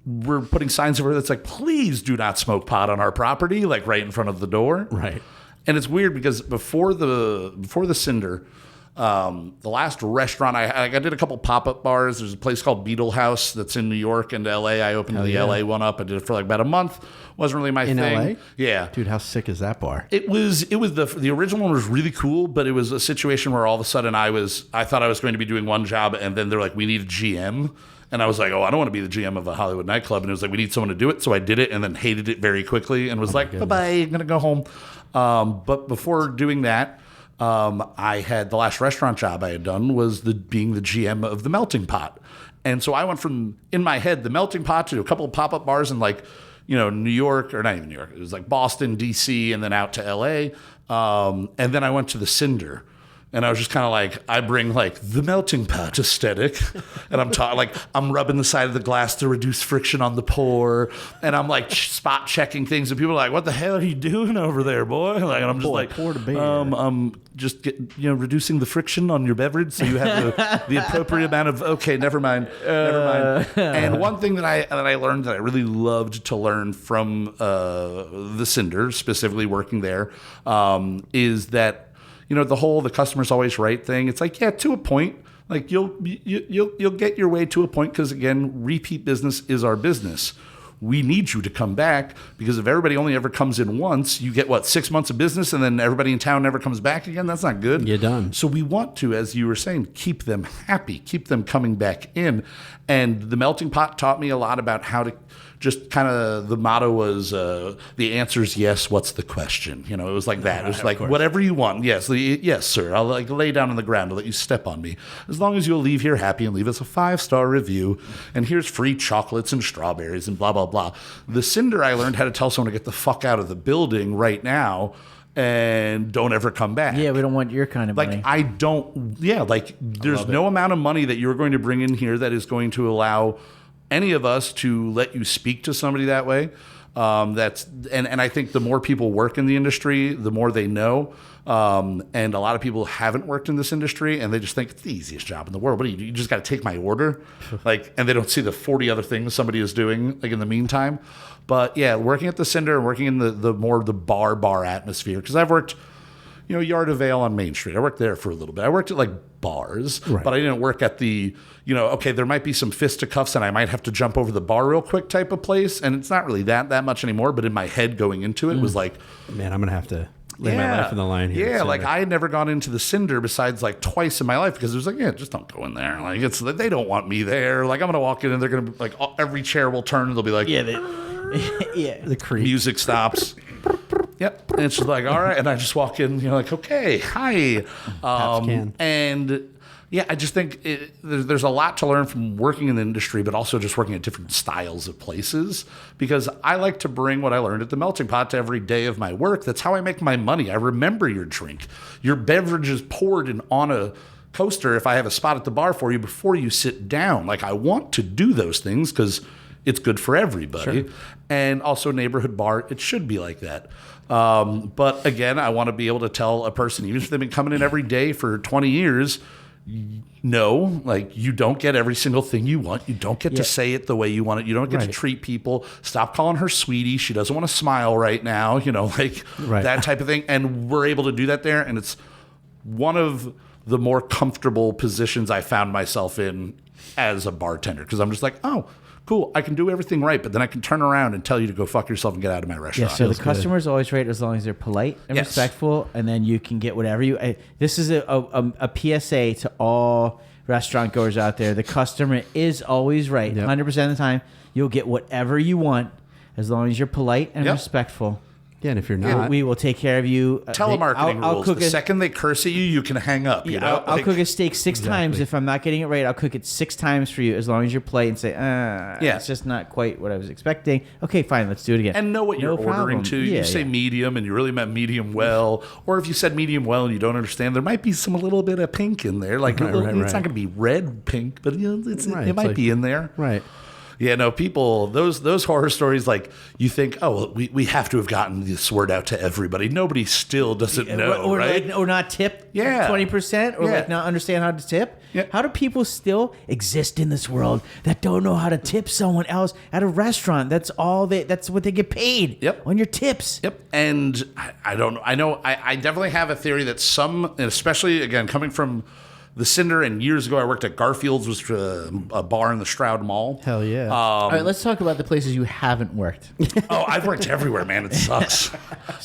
we're putting signs over that's like, please do not smoke pot on our property, like right in front of the door. Right. And it's weird because before the Cinder, The last restaurant I did a couple pop-up bars. There's a place called Beetlejuice that's in New York and LA. I opened the LA one up. I did it for like about a month. Wasn't really my In thing. LA? Yeah. Dude, how sick is that bar? It was the original one was really cool, but it was a situation where all of a sudden I thought I was going to be doing one job, and then they're like, we need a GM. And I was like, oh, I don't want to be the GM of a Hollywood nightclub. And it was like, we need someone to do it. So I did it and then hated it very quickly and was like, bye-bye, I'm going to go home. But before doing that, I had the last restaurant job I had done was being the GM of the Melting Pot. And so I went from, in my head, the Melting Pot to a couple of pop-up bars in like, New York, or not even New York. It was like Boston, D.C., and then out to L.A. And then I went to the Cinder. And I was just kind of like, I bring like the Melting Pot aesthetic, and I'm rubbing the side of the glass to reduce friction on the pour, and I'm like spot checking things, and people are like, "What the hell are you doing over there, boy?" Like, and I'm just like, pour the beer. Just reducing the friction on your beverage so you have the appropriate amount of. Okay, never mind. And one thing that I learned that I really loved to learn from the Cinder, specifically working there, is that. The customer's always right thing. It's like, yeah, to a point. Like you'll get your way to a point because again, repeat business is our business. We need you to come back because if everybody only ever comes in once, you get 6 months of business and then everybody in town never comes back again. That's not good. You're done. So we want to, as you were saying, keep them happy, keep them coming back in. And the Melting Pot taught me a lot about how to just kind of, the motto was the answer's yes, what's the question? It was like that. It was like, whatever you want. Yes, yes, sir. I'll lay down on the ground. I'll let you step on me. As long as you'll leave here happy and leave us a 5-star review. And here's free chocolates and strawberries and blah, blah, blah. The Cinder, I learned how to tell someone to get the fuck out of the building right now and don't ever come back. Yeah, we don't want your kind of money. There's no amount of money that you're going to bring in here that is going to allow any of us to let you speak to somebody that way. And I think the more people work in the industry, the more they know. And a lot of people haven't worked in this industry and they just think it's the easiest job in the world. What do you just got to take my order? And they don't see the 40 other things somebody is doing in the meantime. But yeah, working at the Cinder and working in the more the bar atmosphere, because I've worked, Yard of Ale on Main Street. I worked there for a little bit. I worked at bars, but I didn't work at the, okay, there might be some fisticuffs and I might have to jump over the bar real quick type of place. And it's not really that much anymore. But in my head going into it was like, man, I'm going to have to lay my life in the line here. Yeah, I had never gone into the Cinder besides twice in my life because it was just don't go in there. They don't want me there. I'm going to walk in and they're going to every chair will turn and they'll be like, the creep. Music stops. Yep. And it's just all right. And I just walk in, okay, hi. And yeah, I just think there's a lot to learn from working in the industry, but also just working at different styles of places, because I like to bring what I learned at the Melting Pot to every day of my work. That's how I make my money. I remember your drink. Your beverage is poured on a coaster if I have a spot at the bar for you before you sit down. I want to do those things because it's good for everybody. Sure. And also neighborhood bar, it should be like that. But again, I want to be able to tell a person, even if they've been coming in every day for 20 years, no, you don't get every single thing you want. You don't get to say it the way you want it. You don't get to treat people. Stop calling her sweetie. She doesn't want to smile right now, that type of thing. And we're able to do that there. And it's one of the more comfortable positions I found myself in as a bartender, because I'm just like, oh, cool, I can do everything right, but then I can turn around and tell you to go fuck yourself and get out of my restaurant. Yeah, so the customer's always right as long as they're polite and respectful, and then you can get whatever you... This is a PSA to all restaurant goers out there. The customer is always right. 100% of the time, you'll get whatever you want as long as you're polite and respectful. Yeah, and if you're not, we will take care of you. Telemarketing rules. The second they curse at you, you can hang up. I'll cook a steak 6 times. If I'm not getting it right, I'll cook it 6 times for you, as long as you're polite and say, it's just not quite what I was expecting. Okay, fine, let's do it again. And know what you're ordering too. You say medium and you really meant medium well. Or if you said medium well and you don't understand, there might be a little bit of pink in there. It's not going to be red pink, but it might be in there. Right. Yeah, no, people, those horror stories, like, you think, oh, well, we have to have gotten this word out to everybody. Nobody still doesn't know, right? Or not tip Yeah. 20%, or Yeah. like not understand how to tip. Yeah. How do people still exist in this world that don't know how to tip someone else at a restaurant? That's what they get paid. Yep. On your tips. Yep. And I don't know. I definitely have a theory that some, and especially, again, coming from the Cinder, and years ago I worked at Garfield's, which was a bar in the Stroud Mall. Hell yeah. All right, let's talk about the places you haven't worked. Oh, I've worked everywhere, man. It sucks.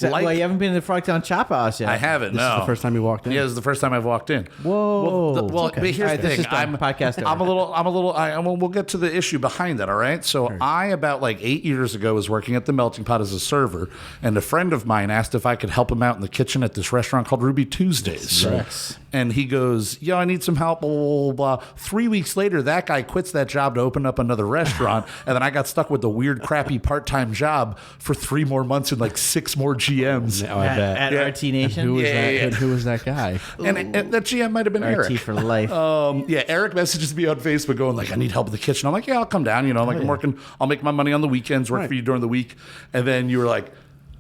Well, you haven't been to the Frogtown Chop House yet. I haven't, this no. is the first time you walked in? Yeah, this is the first time I've walked in. Whoa. Well, but here's All right, the this thing. is done. Podcast over. We'll get to the issue behind that, all right? So I, about like 8 years ago, was working at the Melting Pot as a server, and a friend of mine asked if I could help him out in the kitchen at this restaurant called Ruby Tuesdays. Yes. And he goes, yo, I need some help, blah, blah, blah. 3 weeks later, that guy quits that job to open up another restaurant, and then I got stuck with the weird, crappy part-time job for 3 more months and like 6 more GMs. Oh, I bet. At RT Who Nation. was Yeah, that? yeah. Who was that guy? And that GM might have been Eric. RT for life. Yeah, Eric messages me on Facebook going like, I need help in the kitchen. I'm like, yeah, I'll come down. You know, I'm working. I'll make my money on the weekends, work for you during the week. And then you were like,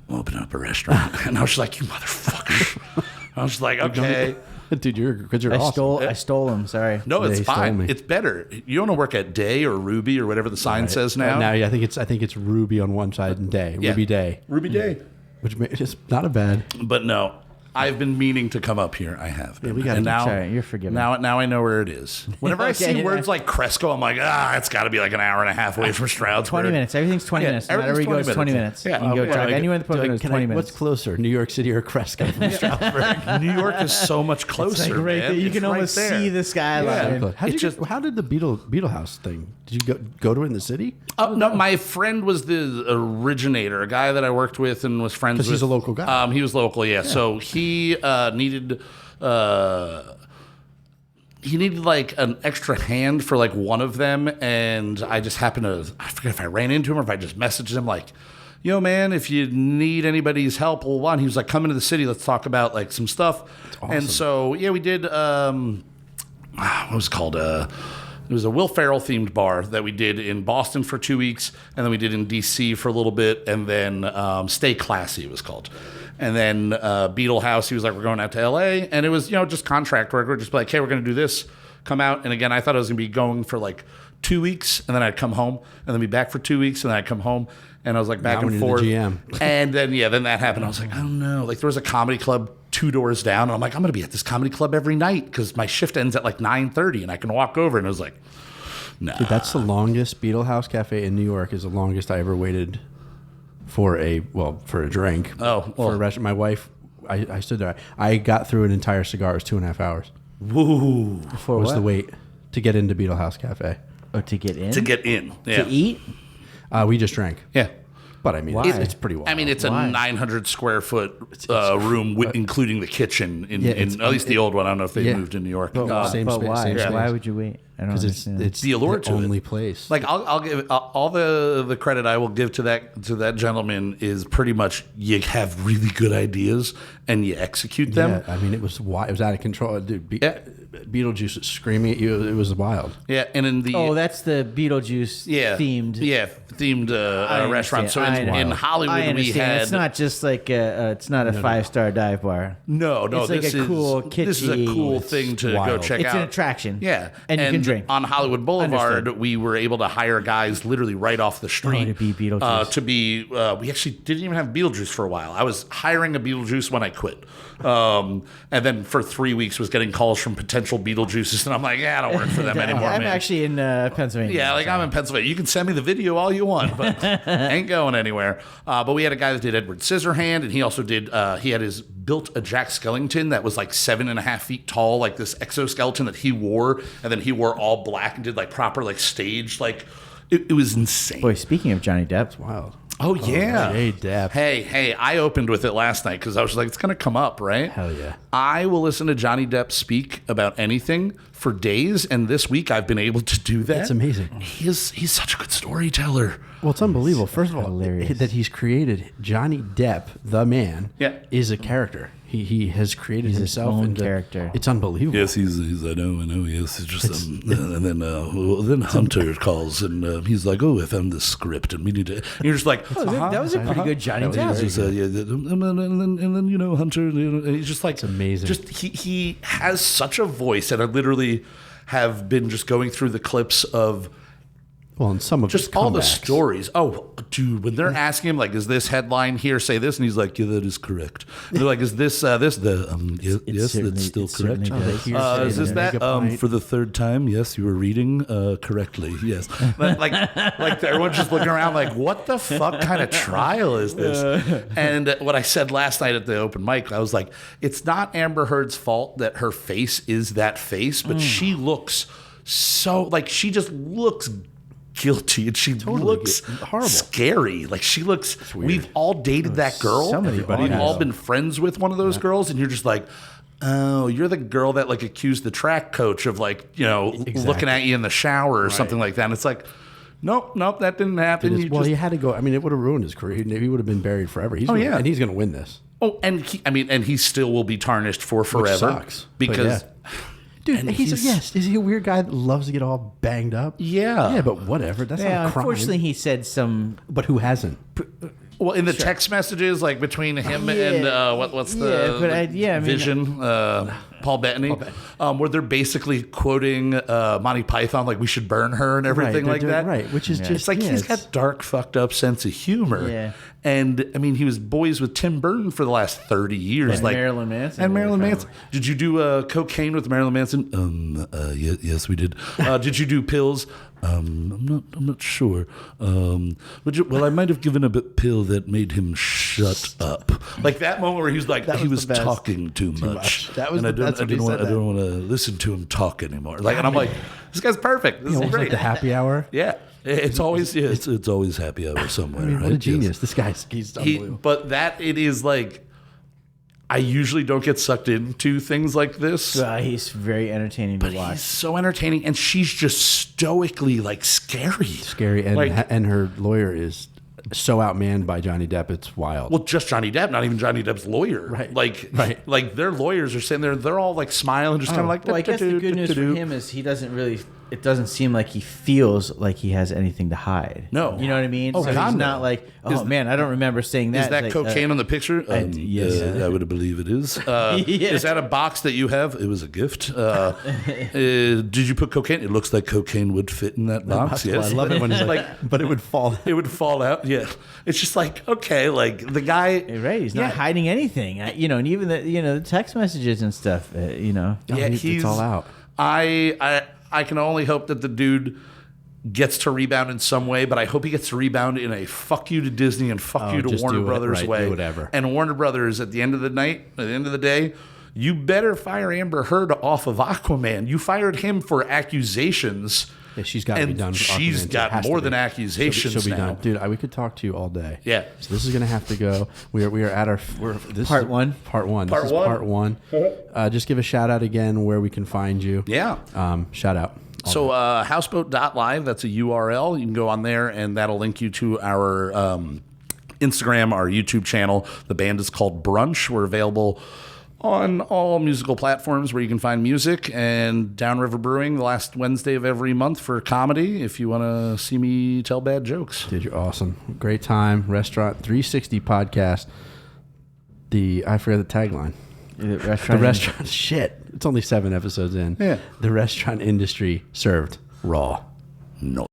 we'll open up a restaurant. And I was like, you motherfucker. I was like, okay. Dude, you're awesome. I stole him. Sorry. No, Yeah, it's he stole fine. me. It's better. You want to work at Day or Ruby or whatever the sign says now. Now, yeah, I think it's Ruby on one side and Day. Yeah. Ruby Day. Ruby Day. Which is not a bad. But no, I've been meaning to come up here. I have. Been. we got and it. now, Sorry, you're forgiven. Now I know where it is. Whenever I Okay, see yeah. words like Cresco, I'm like, it's got to be like an hour and a half away from Stroudsburg. 20 minutes. Everything's 20 Yeah, minutes. No matter where you everything's go, it's 20 minutes. minutes. Yeah. You can go Yeah, drive like, anywhere in the Poconos, 20 minutes. What's closer, New York City or Cresco from Stroudsburg? New York is so much closer, Like right man. there. You It's can right almost there. see the skyline. Yeah. How did the Beetle House thing? Did you go to it in the city? Oh, no, my friend was the originator, a guy that I worked with and was friends with. Because he's a local guy. He was local, yeah. So he needed like an extra hand for like one of them, and I just happened to, I forget if I ran into him or if I just messaged him like, yo, man, if you need anybody's help, well, one, he was like, come into the city, let's talk about like some stuff. awesome. And so, yeah, we did, what was it called? It was a Will Ferrell themed bar that we did in Boston for 2 weeks, and then we did in DC for a little bit, and then Stay Classy it was called. And then Beetle House, he was like, we're going out to LA, and it was, just contract work. We're just like, hey, we're going to do this, come out. And again, I thought I was going to be going for like 2 weeks, and then I'd come home, and then be back for 2 weeks, and then I'd come home. And I was like back Now and when you're forth. the GM. And then that happened. I was like, I don't know. Like there was a comedy club 2 doors down, and I'm like, I'm going to be at this comedy club every night because my shift ends at like 9:30, and I can walk over. And I was like, no. Dude, that's the longest Beetle House Cafe in New York. Is the longest I ever waited for a drink. Oh, well. for a restaurant. My wife, I stood there. I got through an entire cigar. It was 2.5 hours. Woo. For Was what? the wait to get into Beetle House Cafe. Oh, to get in? To get in. Yeah. To eat? We just drank. Yeah. But I mean, Why? it's pretty wild. I mean, it's a Why? 900 square foot room, including the kitchen. Yeah, it's- at least the old one. I don't know if they yeah. moved in New York. Same But space, why? same space. Why would you wait? I don't Because understand. it's The allure the to it. only place. Like I'll give all the credit I will give to that gentleman is pretty much you have really good ideas and you execute them. Yeah, I mean, it was wild. It was out of control, dude. Yeah. Beetlejuice was screaming at you. It was wild. Yeah, and in the Oh, that's the Beetlejuice themed. restaurant. So I know. in I Hollywood we understand. had It's not just like it's not a 5-star dive bar. no. It's like this a is cool, this is a kitschy- cool thing to go wild. check It's out. an attraction. Yeah, And you can drink. on Hollywood Boulevard. Understood. We were able to hire guys literally right off the street to be Beetlejuice. We actually didn't even have Beetlejuice for a while. I was hiring a Beetlejuice when I quit, and then for 3 weeks was getting calls from potential Beetlejuices, and I'm like, yeah, I don't work for them anymore. I'm man. actually in Pennsylvania. Yeah, like I'm in Pennsylvania. You can send me the video all you want, but ain't going anywhere. But we had a guy that did Edward Scissorhand, and he also did. He had built a Jack Skellington that was like 7.5 feet tall, like this exoskeleton that he wore, and then he wore all black and did like proper like stage like. It was insane. Boy, speaking of Johnny Depp, Wild. Oh yeah. Jay Depp. Hey, I opened with it last night because I was like, it's gonna come up, right? Hell yeah. I will listen to Johnny Depp speak about anything for days, and this week I've been able to do that. It's amazing. He's such a good storyteller. Well, it's unbelievable. First of all, hilarious. that he's created Johnny Depp, the man, is a character. He has created himself own into character. It's unbelievable. Yes, he's I know. Yes, it's just and then Hunter calls and he's like, "Oh, I found this script, and we need to." And you're just like, That was a pretty good Johnny Depp. and then Hunter, and he's just like, it's amazing. Just he has such a voice, and I literally have been just going through the clips of. Well, and some of Just his all the comebacks. stories. Oh, dude, when they're asking him, like, is this headline here, say this? And he's like, yeah, that is correct. And they're like, is this, yes, that's still correct. Is this that, for the third time? Yes, you were reading correctly. Yes. like everyone's just looking around like, what the fuck kind of trial is this? And what I said last night at the open mic, I was like, it's not Amber Heard's fault that her face is that face, but she looks so, like, she just looks guilty, and she looks horrible, scary. Like she looks. We've all dated that girl. We've all been friends with one of those girls, and you're just like, oh, you're the girl that like accused the track coach of like looking at you in the shower or something like that. And it's like, nope, that didn't happen. He had to go. I mean, it would have ruined his career. He would have been buried forever. And he's going to win this. Oh, and he still will be tarnished for forever. Which sucks Because. Dude, is he a weird guy that loves to get all banged up? Yeah, but whatever. That's not a crime. Unfortunately, he said some. But who hasn't? Well, in the text messages, like between him and what's the Vision, Paul Bettany, where they're basically quoting Monty Python, like we should burn her and everything like that. Right, which is just it's like he's got dark, fucked up sense of humor. Yeah. And I mean, he was boys with Tim Burton for the last 30 years. And like Marilyn Manson. And Marilyn Manson. Did you do cocaine with Marilyn Manson? Yes, we did. Did you do pills? I'm not sure. Well, I might have given a pill that made him shut up. Like that moment where he was like, he was talking too much. That was. I don't want to listen to him talk anymore. Like, and I'm like, this guy's perfect. This is great. Like the happy hour. Yeah. It's always it's always happy hour somewhere. I mean, right? What a genius! This he's unbelievable. But that it is like, I usually don't get sucked into things like this. He's very entertaining to watch. He's so entertaining, and she's just stoically like scary, and like, and her lawyer is so outmanned by Johnny Depp. It's wild. Well, just Johnny Depp, not even Johnny Depp's lawyer. Right. Like their lawyers are sitting there, they're all like smiling, just kind of like. Well, I guess the good news for him is he doesn't really. It doesn't seem like he feels like he has anything to hide. No. You know what I mean? Oh, so God, he's no. not like, man, I don't remember saying that. Is that like, cocaine on the picture? Yes. I would believe it is. Is that a box that you have? It was a gift. Did you put cocaine? It looks like cocaine would fit in that box. Yes. I love it when he's like, but it would fall. It would fall out. Yeah. It's just like, okay, like the guy. Right. He's not hiding anything. And even the text messages and stuff. Yeah, it's all out. I can only hope that the dude gets to rebound in some way, but I hope he gets to rebound in a fuck you to Disney and fuck you to Warner Brothers way. Do whatever. And Warner Brothers, at the end of the day, you better fire Amber Heard off of Aquaman. You fired him for accusations. Yeah, she's got to be done. She's got more than accusations she'll be now. done. Dude, we could talk to you all day. Yeah. So this is going to have to go. We are at our part one. This is part one. Just give a shout out again where we can find you. Yeah. Shout out. So houseboat.live, that's a URL. You can go on there, and that'll link you to our Instagram, our YouTube channel. The band is called Brunch. We're available on all musical platforms where you can find music, and Downriver Brewing the last Wednesday of every month for comedy if you want to see me tell bad jokes. Dude, you're awesome. Great time. Restaurant 360 podcast. I forget the tagline. The restaurant. Shit. It's only 7 episodes in. Yeah. The restaurant industry served raw. Nice.